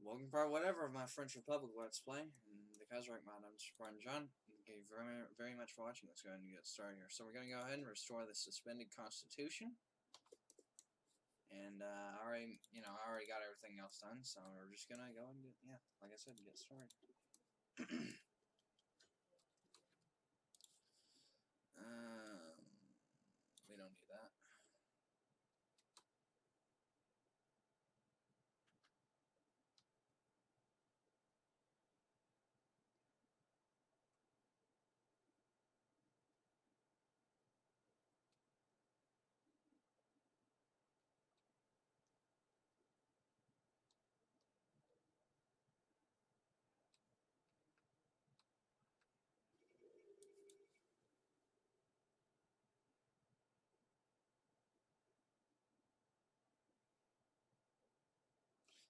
Welcome to part whatever of my French Republic Let's Play, and the Kaiserreich mod. I'm just Brian John. Thank you very much for watching. Let's go ahead and get started here. So we're going to go ahead and restore the suspended constitution. And I already got everything else done, so we're just going to go and like I said, get started. We don't need that.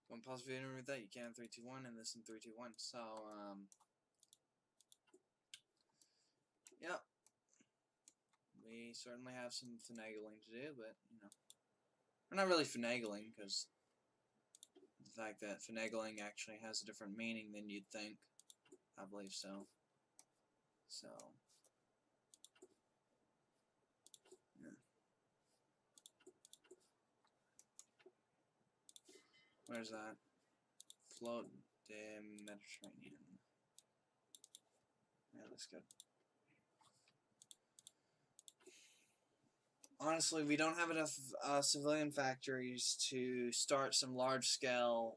Want to pause the video with that? You can in 3, 2, 1, and this in 3, 2, 1. So, yep. We certainly have some finagling to do, but, you know. We're not really finagling, because the fact that finagling actually has a different meaning than you'd think. I believe so. So, yeah. Where's that? Float the Mediterranean. Yeah, that's good. Honestly, we don't have enough civilian factories to start some large-scale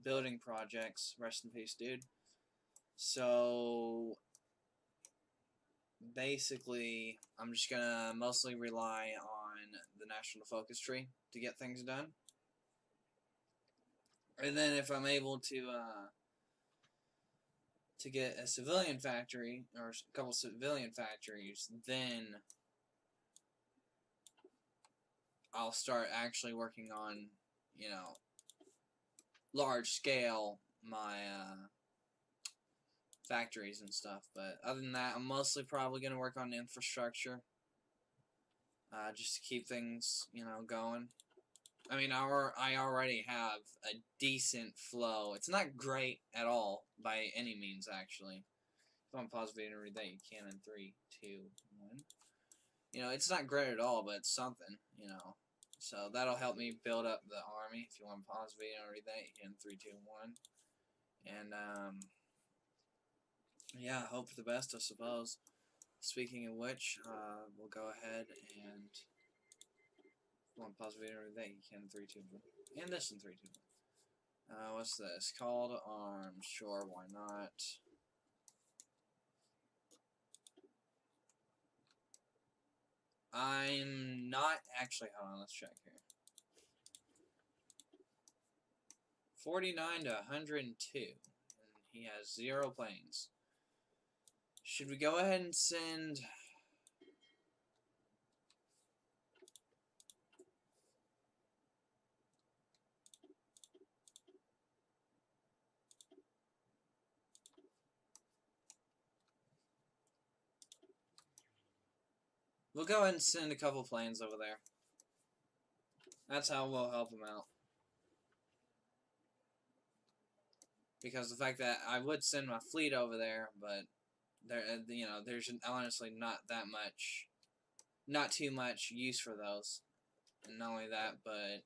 building projects. Rest in peace, dude. So, basically, I'm just gonna mostly rely on the national focus tree to get things done. And then if I'm able to get a civilian factory, or a couple civilian factories, then I'll start actually working on, you know, large scale my factories and stuff. But other than that, I'm mostly probably going to work on infrastructure, just to keep things, you know, going. I mean, I already have a decent flow. It's not great at all by any means, actually. If I'm positive and read that, you can in 3, 2, 1. You know, it's not great at all, but it's something, you know. So that'll help me build up the army. If you want to pause the video and read that, you can 3, 2, 1. And yeah, hope for the best, I suppose. Speaking of which, we'll go ahead and if you want to pause the video and read that, you can 3, 2, 1. And this in 3, 2, 1. What's this? Called arms. Sure, why not? I'm not actually. Hold on, let's check here. 49 to 102. And he has 0 planes. Should we go ahead and send... We'll go ahead and send a couple planes over there. That's how we'll help him out. Because the fact that I would send my fleet over there, but there, you know, there's honestly not too much use for those. And not only that, but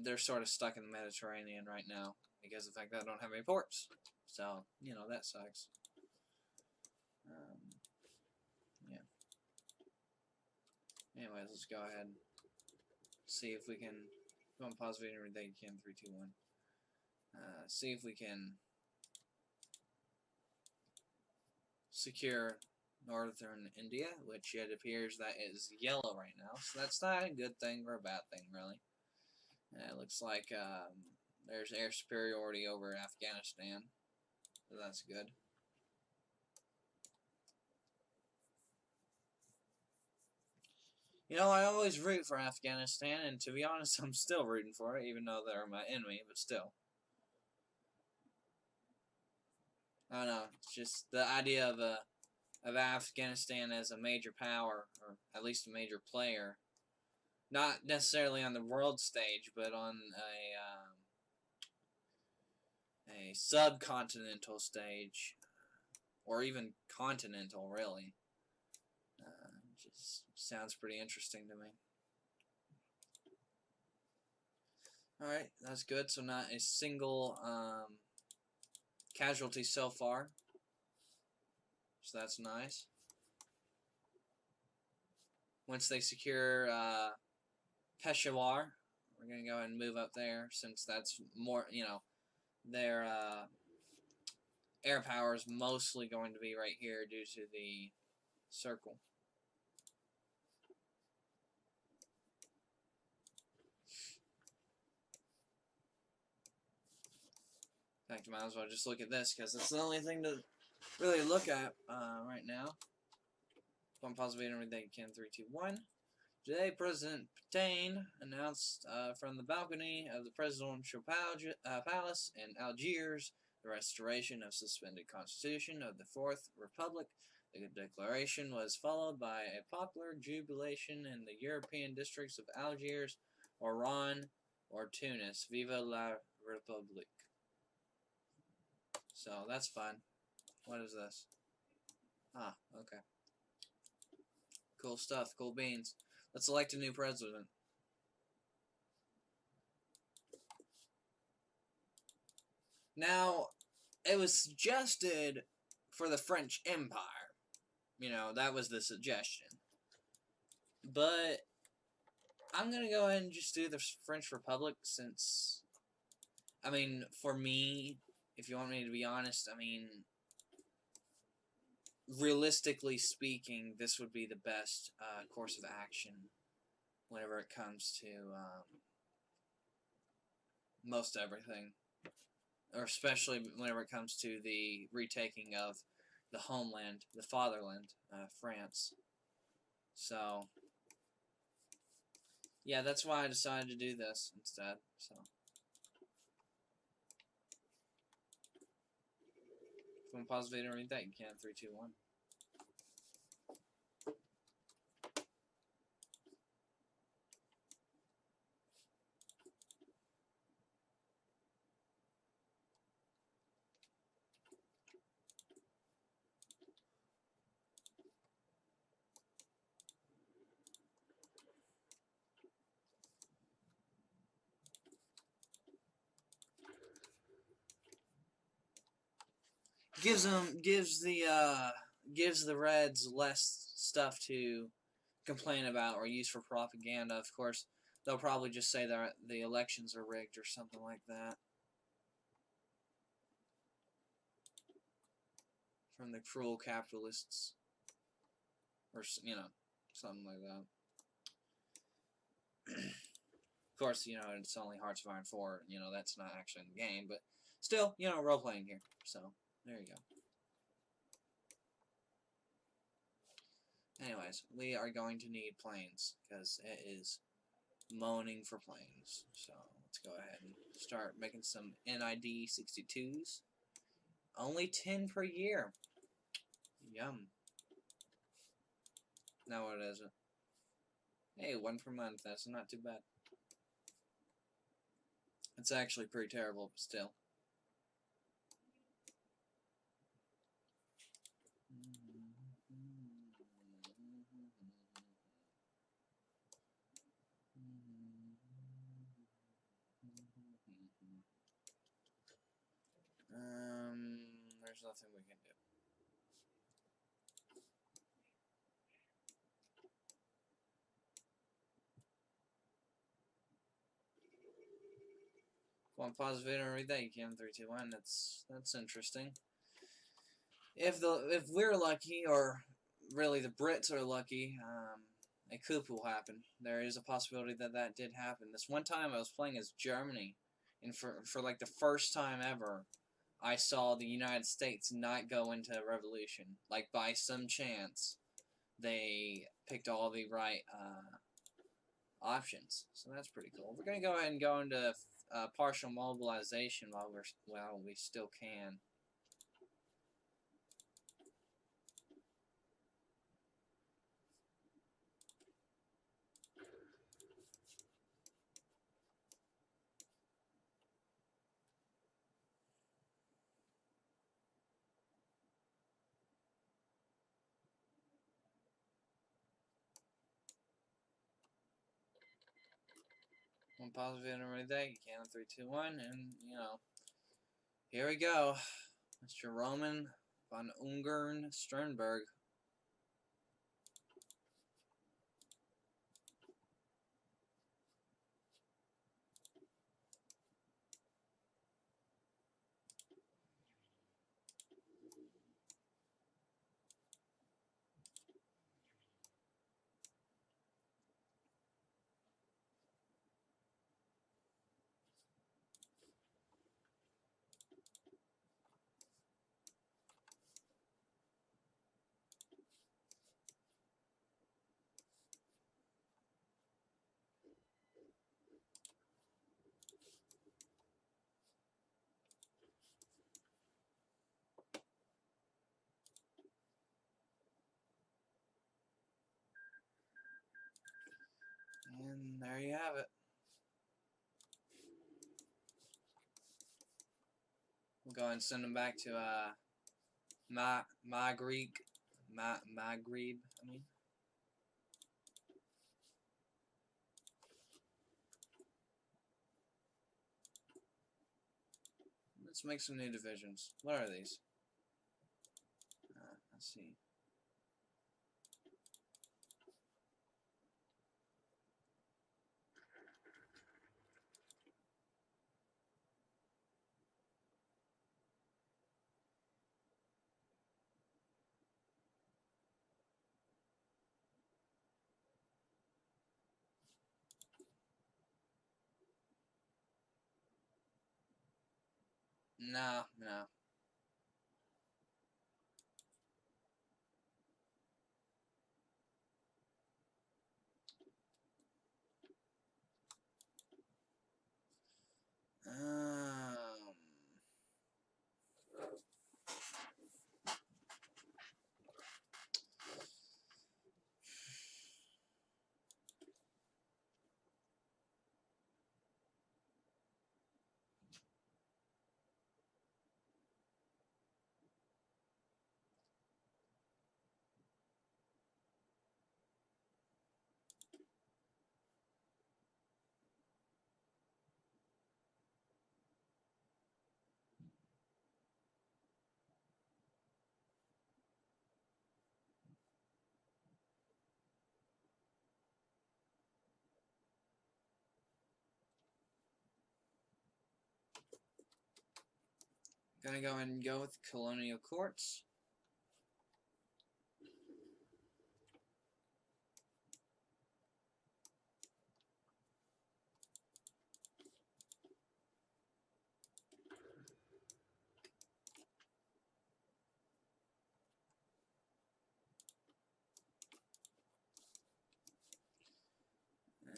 they're sort of stuck in the Mediterranean right now because of the fact that I don't have any ports. So, you know, that sucks. Yeah. Anyways, let's go ahead and see if we can go on pause video and everything. You can 3, 2, 1. See if we can secure northern India, which it appears that is yellow right now. So that's not a good thing or a bad thing, really. And it looks like there's air superiority over Afghanistan, so that's good. You know, I always root for Afghanistan, and to be honest, I'm still rooting for it, even though they're my enemy, but still. I don't know, it's just the idea of Afghanistan as a major power, or at least a major player, Not necessarily on the world stage, but on a subcontinental stage, or even continental, really. Just sounds pretty interesting to me. Alright, that's good. So not a single casualty so far. So that's nice. Once they secure Peshawar, we're going to go ahead and move up there, since that's more, you know, their air power is mostly going to be right here due to the circle. In fact, I might as well just look at this, because it's the only thing to really look at right now. One positive and everything can 3, 2, 1. Today, President Pétain announced from the balcony of the presidential palace in Algiers the restoration of suspended constitution of the Fourth Republic. The declaration was followed by a popular jubilation in the European districts of Algiers, Oran, or Tunis. Viva la République. So that's fun. What is this? Ah, okay. Cool stuff. Cool beans. Let's elect a new president. Now, it was suggested for the French Empire. You know, that was the suggestion. But I'm going to go ahead and just do the French Republic, since, I mean, for me, if you want me to be honest, I mean, realistically speaking, this would be the best course of action whenever it comes to most everything. Or especially whenever it comes to the retaking of the homeland, the fatherland, France. So, yeah, that's why I decided to do this instead. So, if you want to pause the video and read that, you can. 3, 2, 1. Gives the Reds less stuff to complain about or use for propaganda. Of course, they'll probably just say that the elections are rigged or something like that. From the cruel capitalists, or you know, something like that. Of course, you know, it's only Hearts of Iron 4. You know, that's not actually in the game, but still, you know, role playing here. So there you go. Anyways, we are going to need planes, because it is moaning for planes. So let's go ahead and start making some NID 62s. Only 10 per year. Yum. Now what is it? Hey, 1 per month. That's not too bad. It's actually pretty terrible, but still. There's nothing we can do. Want to pause the video and read that? You can. 3, 2, 1. That's interesting. If we're lucky, or really the Brits are lucky, a coup will happen. There is a possibility that that did happen. This one time I was playing as Germany, and for like the first time ever, I saw the United States not go into a revolution. Like, by some chance, they picked all the right options. So that's pretty cool. We're gonna go ahead and go into partial mobilization while we still can. One positive video every day. You can in 3, 2, 1, and you know, here we go, Mr. Roman von Ungern Sternberg. And there you have it. We'll go ahead and send them back to Maghreb. I mean. Let's make some new divisions. What are these? Let's see. No, no. Gonna go and go with colonial courts.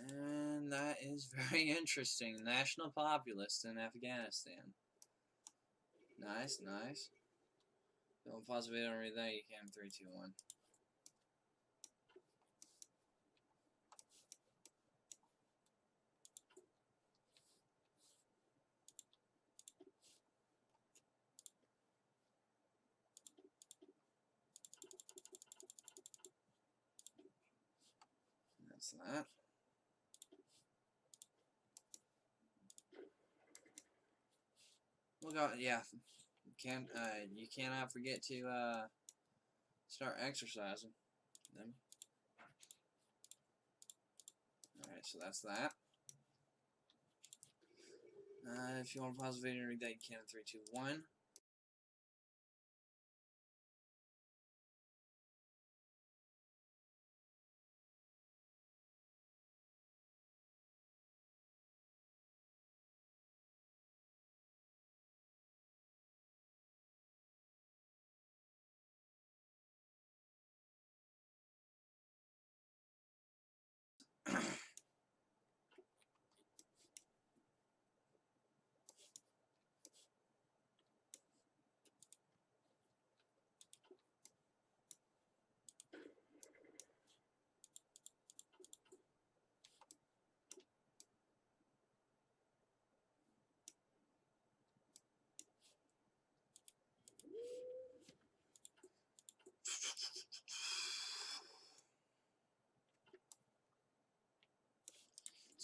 And that is very interesting. National populist in Afghanistan. Nice, nice. Don't pause the video and read that. You can 3, 2, 1. That's that. We'll go. Yeah. You cannot forget to start exercising. Then. All right. So that's that. If you want to pause the video and read that, you can in 3, 2, 1.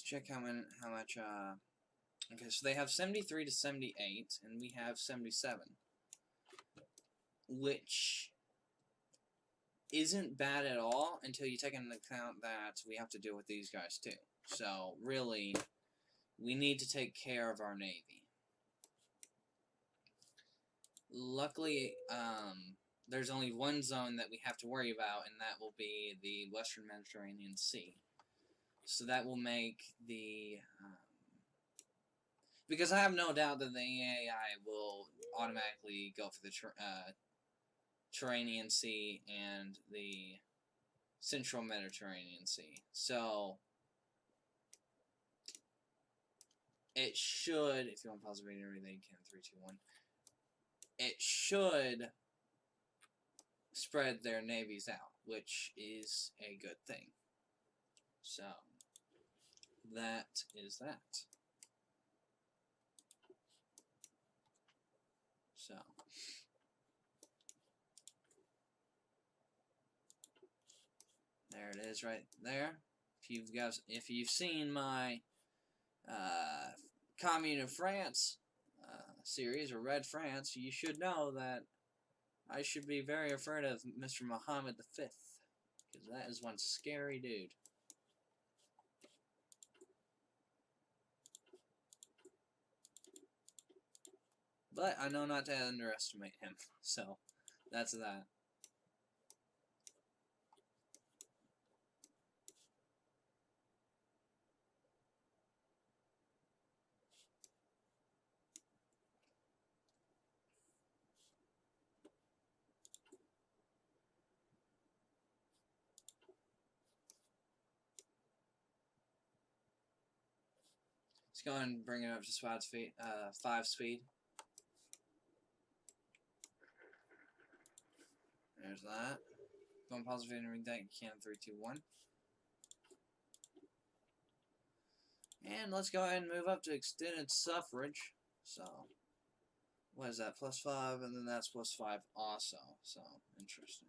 check how much. Okay, so they have 73 to 78, and we have 77, which isn't bad at all until you take into account that we have to deal with these guys too. So really, we need to take care of our Navy. Luckily, there's only one zone that we have to worry about, and that will be the Western Mediterranean Sea. So that will make the... because I have no doubt that the EAI will automatically go for the Mediterranean Sea and the Central Mediterranean Sea. So it should, if you want to pause the video, everything you can, 3, 2, 1. It should spread their navies out, which is a good thing. So that is that. So there it is, right there. If you've seen my Commune of France series, or Red France, you should know that I should be very afraid of Mr. Muhammad V, because that is one scary dude. But I know not to underestimate him, so that's that. Let's go ahead and bring it up to 5 speed. There's that. Go and pause the video and read that. You can. 3, 2, 1. And let's go ahead and move up to extended suffrage. So, what is that? +5, and then that's +5 also. So, interesting.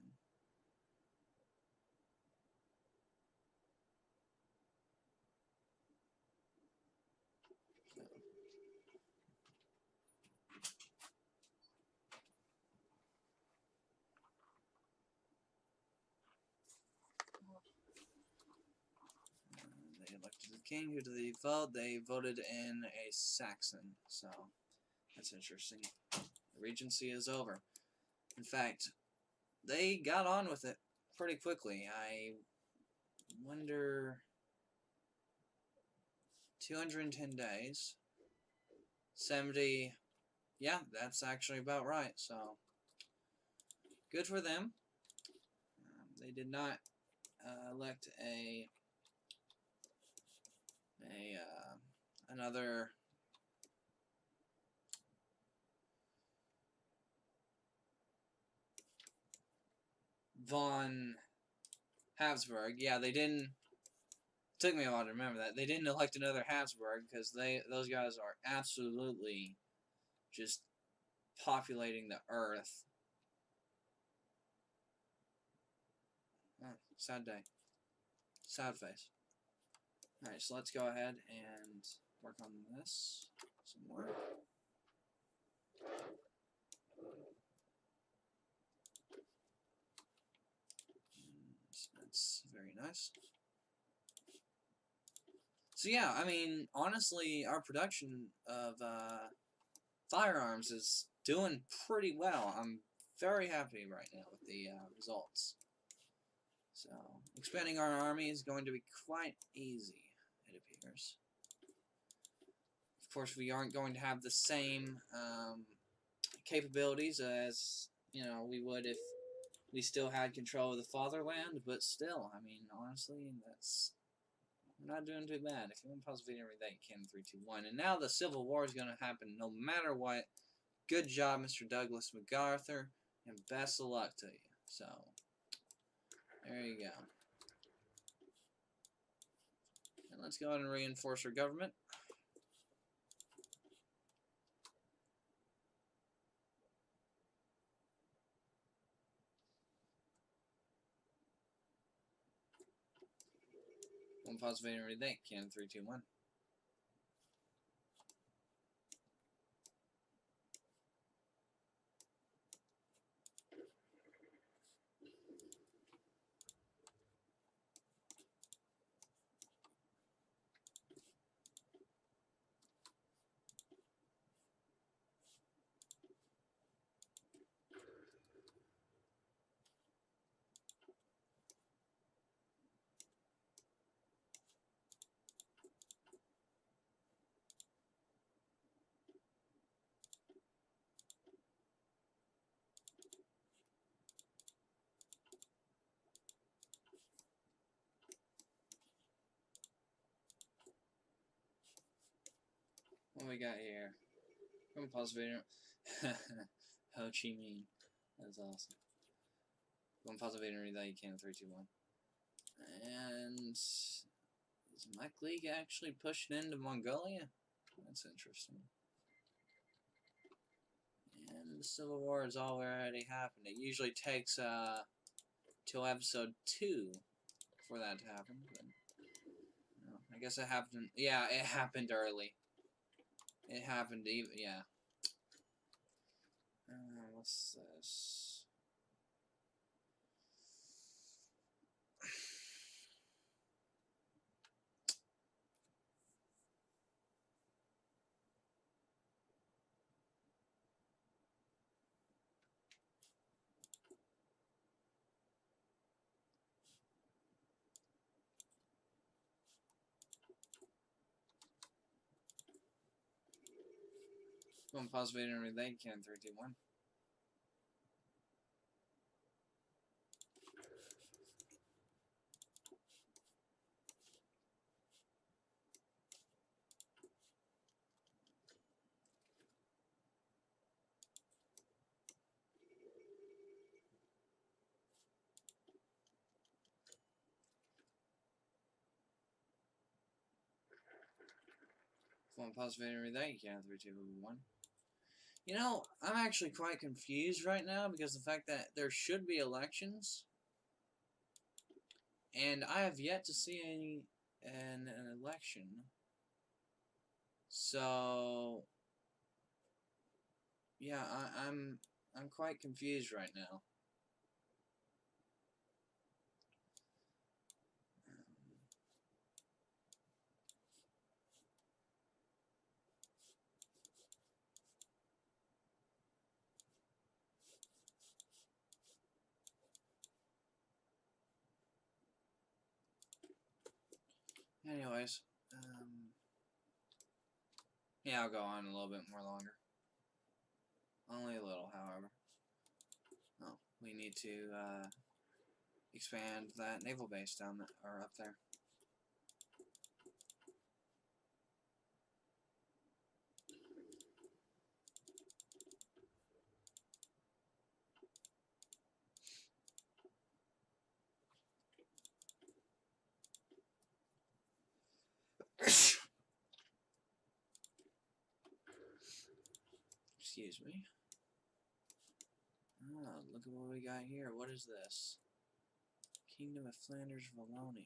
They elected the king. Who did they vote? They voted in a Saxon. So, that's interesting. The regency is over. In fact, they got on with it pretty quickly. I wonder... 210 days. 70... Yeah, that's actually about right. So, good for them. They did not elect another von Habsburg. Yeah, they didn't. Took me a while to remember that. They didn't elect another Habsburg because those guys are absolutely just populating the earth. Oh, sad day. Sad face. Alright, so let's go ahead and work on this some more. That's very nice. So yeah, I mean, honestly, our production of firearms is doing pretty well. I'm very happy right now with the results. So, expanding our army is going to be quite easy, it appears. Of course, we aren't going to have the same capabilities as, you know, we would if we still had control of the fatherland, but still, I mean, honestly, we're not doing too bad. If you want to pause the video and read that, you can. 3, 2, 1. And now the Civil War is going to happen no matter what. Good job, Mr. Douglas MacArthur, and best of luck to you. So, there you go. And let's go ahead and reinforce our government. One positive and read that. Can 3, 2, 1. What we got here? One positive. Ho Chi Minh. That's awesome. One positive and read that. You can 3, 2, 1. And is Mike League actually pushing into Mongolia? That's interesting. And the Civil War has already happened. It usually takes till episode 2 for that to happen. But, no, I guess it happened. Yeah, it happened early. It happened even. Yeah. What's this? One positive and relay can 3, 2, 1. One positive and relay can 3, 2, 1. You know, I'm actually quite confused right now because the fact that there should be elections, and I have yet to see an election. So, yeah, I'm quite confused right now. Anyways, yeah, I'll go on a little bit more longer. Only a little, however. Oh, we need to expand that naval base down there, or up there. Excuse me. Oh, look at what we got here. What is this? Kingdom of Flanders, Wallonia.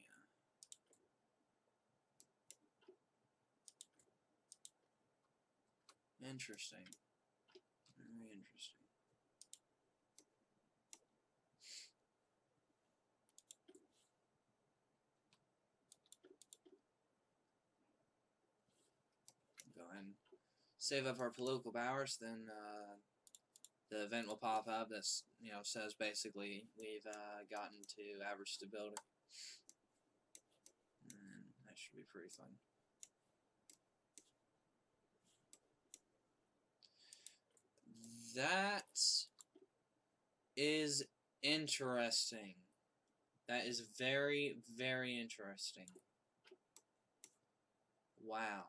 Interesting. Very interesting. Go ahead and save up our political powers, then the event will pop up that says basically we've gotten to average stability. And that should be pretty fun. That is interesting. That is very, very interesting. Wow.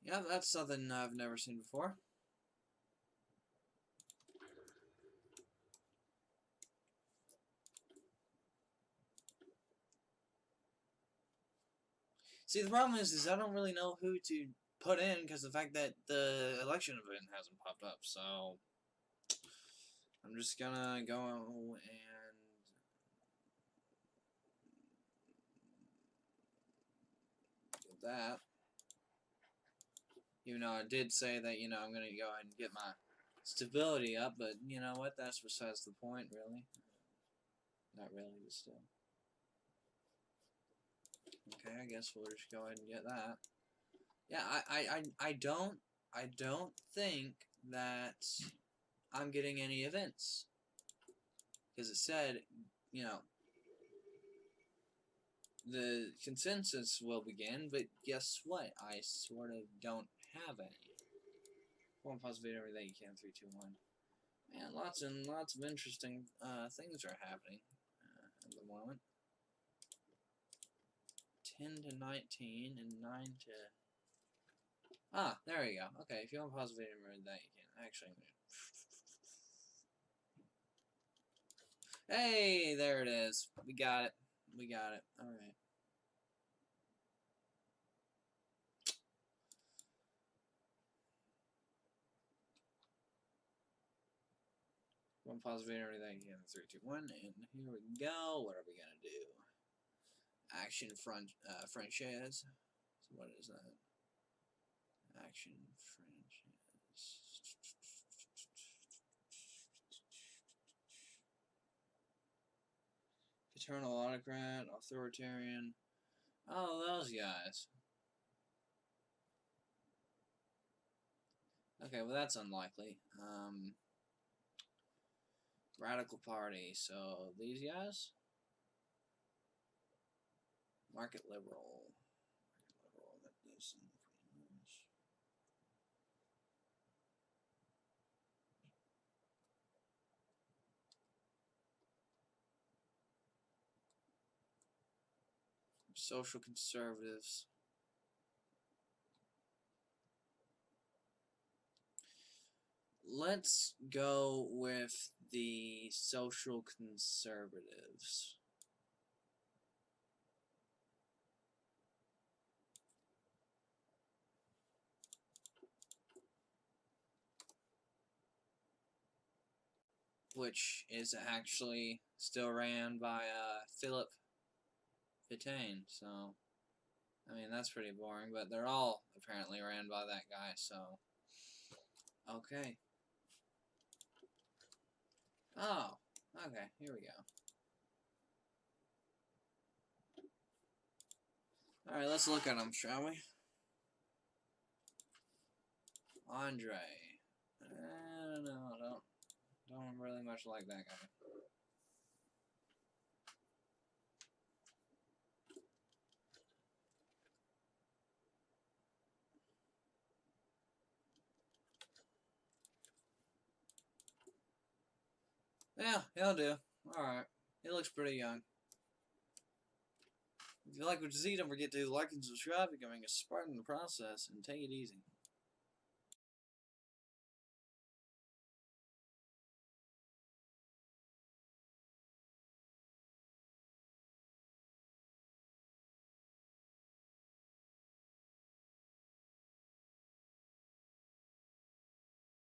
Yeah, that's something I've never seen before. See, the problem is I don't really know who to put in because the fact that the election event hasn't popped up. So I'm just gonna go and do that. Even though I did say that, you know, I'm gonna go ahead and get my stability up, but you know what? That's besides the point, really. Not really, but still. Okay, I guess we'll just go ahead and get that. Yeah, I don't think that I'm getting any events. Because it said, you know, the consensus will begin, but guess what? I sort of don't have any. One positive every day you can, 3, 2, 1. Man, lots and lots of interesting things are happening at the moment. 10 to 19 and 9 to... Ah, there we go. Okay, if you want positive every day you can. Actually, hey, there it is. We got it. We got it. Alright. One positive everything again. 3, 2, 1, and here we go. What are we gonna do? Action franchise. So what is that? Action franchise. Paternal autocrat, authoritarian. Oh, those guys. Okay, well that's unlikely. Radical party. So these guys. Market liberal. That does pretty much. Social conservatives. Let's go with the social conservatives. Which is actually still ran by V.5.4. So, I mean, that's pretty boring, but they're all apparently ran by that guy, so. Okay. Oh, okay, here we go. Alright, let's look at them, shall we? Andre. I don't know, don't really much like that guy. Yeah, he'll do. Alright. He looks pretty young. If you like what you see, don't forget to like and subscribe, becoming a Spartan in the process, and take it easy.